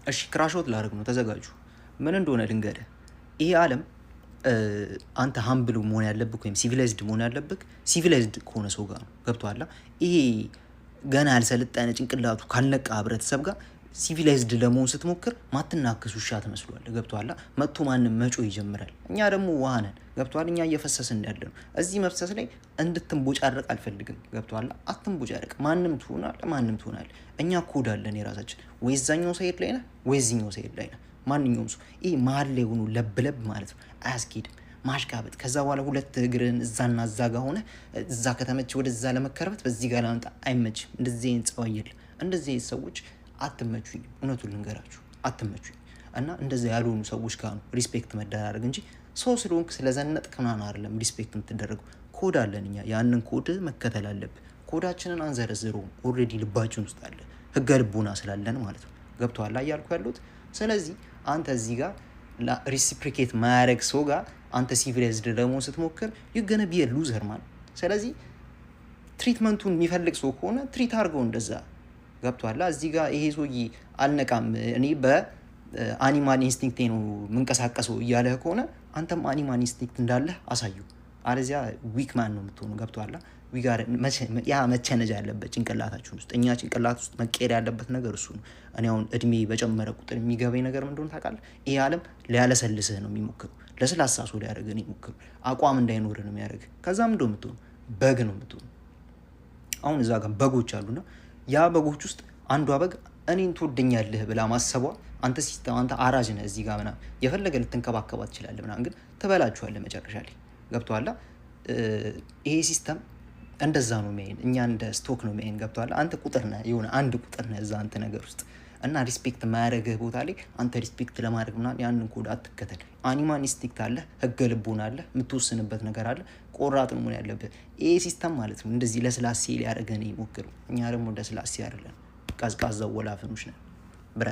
እሺ ክራሾት ላደርግ ነው ተዘጋጁ። ምን እንደሆነ ልንገርህ። ይሄ ዓለም አንተ ሀምብሉ መሆን ያለብህ ወይም ሲቪላይዝድ መሆን ያለብህ ሲቪላይዝድ ከሆነ ሰው ጋር ነው። ገብቶሃል? ይሄ ገና ያልሰለጠነ ጭንቅላቱ ካልነቃ ህብረተሰብ ጋር ሲቪላይዝድ ለመሆን ስትሞክር ማትናከስ ውሻ ትመስሏለህ። ገብቶሃል? መጥቶ ማንም መጮ ይጀምራል። እኛ ደግሞ ውሃ ነን። ገብቶሃል? እኛ እየፈሰስን ያለ ነው። እዚህ መፍሰስ ላይ እንድትንቦጫረቅ አልፈልግም። ገብቶሃል? አትንቦጫረቅ። ማንም ትሆናለህ። እኛ ኮድ አለን የራሳችን። ወይ እዛኛው ሳይድ ላይ ነህ ወይ እዚኛው ሳይድ ላይ ነህ። ማንኛውም ሰው ይሄ መሀል ላይ ሆኖ ለብለብ ማለት ነው አያስኬድም። ማሽቃበጥ ከዛ በኋላ ሁለት እግርን እዛና እዛ ጋር ሆነ እዛ ከተመቸ ወደዛ ለመከረበት በዚህ ጋር ላንጣ አይመችም። እንደዚህ አይነት ጸባይ የለም። እንደዚህ አይነት ሰዎች አትመቹኝ። እውነቱን ልንገራችሁ አትመቹኝ። እና እንደዚህ ያልሆኑ ሰዎች ጋር ነው ሪስፔክት መደራረግ እንጂ ሰው ስለሆንክ ስለዘነጥክ ምናምን አይደለም ሪስፔክት የምትደረገው። ኮድ አለን እኛ። ያንን ኮድ መከተል አለብን። ኮዳችንን አንዘረዝረውም። ኦልሬዲ ልባችን ውስጥ አለ። ህገ ልቡና ስላለን ማለት ነው። ገብቶሃል እያልኩ ያሉት። ስለዚህ አንተ እዚህ ጋር ሪሲፕሪኬት ማያደረግ ሰው ጋር አንተ ሲቪላይዝድ ለመሆን ስትሞክር you're ቢ ሉዘር ማለት። ስለዚህ ትሪትመንቱን የሚፈልግ ሰው ከሆነ ትሪት አድርገው እንደዛ። ገብቶሃል? እዚህ ጋር ይሄ ሰውዬ አልነቃም እኔ በአኒማል ኢንስቲንክት ነው የምንቀሳቀሰው እያለህ ከሆነ አንተም አኒማል ኢንስቲንክት እንዳለህ አሳዩ። አለዚያ ዊክ ማን ነው የምትሆኑ። ገብቶሃል? ያ መቸነጅ ያለበት ጭንቅላታችን ውስጥ እኛ ጭንቅላት ውስጥ መቀየር ያለበት ነገር እሱ ነው። እኔ አሁን እድሜ በጨመረ ቁጥር የሚገበኝ ነገር ምን እንደሆነ ታውቃለህ? ይሄ ዓለም ሊያለሰልስህ ነው የሚሞክረው። ለስላሳ ሰው ሊያደርግህ ነው የሚሞክረው። አቋም እንዳይኖርህ ነው የሚያደርግህ። ከዛም እንደው የምትሆኑ በግ ነው የምትሆኑ። አሁን እዛ ጋር በጎች አሉና ያ በጎች ውስጥ አንዷ በግ እኔን ትወደኛለህ ብላ ማሰቧ አንተ ሲስተም አንተ አራጅ ነህ እዚህ ጋር ምናምን የፈለገ ልትንከባከባት ትችላለህ ምናምን፣ ግን ትበላችኋለህ መጨረሻ ላይ። ገብቶሃል? ይሄ ሲስተም እንደዛ ነው የሚያይን። እኛ እንደ ስቶክ ነው የሚያይን። ገብቶሃል? አንተ ቁጥር ነህ፣ የሆነ አንድ ቁጥር ነህ እዛ አንተ ነገር ውስጥ እና ሪስፔክት ማያደርግህ ቦታ ላይ አንተ ሪስፔክት ለማድረግ ምናምን ያንን ኮድ አትከተል። አኒማል ኢንስቲንክት አለ፣ ህገ ልቦና አለ፣ የምትወስንበት ነገር አለ። ቆራጥ ነው መሆን ያለብህ። ይሄ ሲስተም ማለት ነው እንደዚህ ለስላሴ ሊያደርገን ይሞክሩ። እኛ ደግሞ ለስላሴ አይደለን፣ ቀዝቃዛው ወላፈኖች ነን ብረ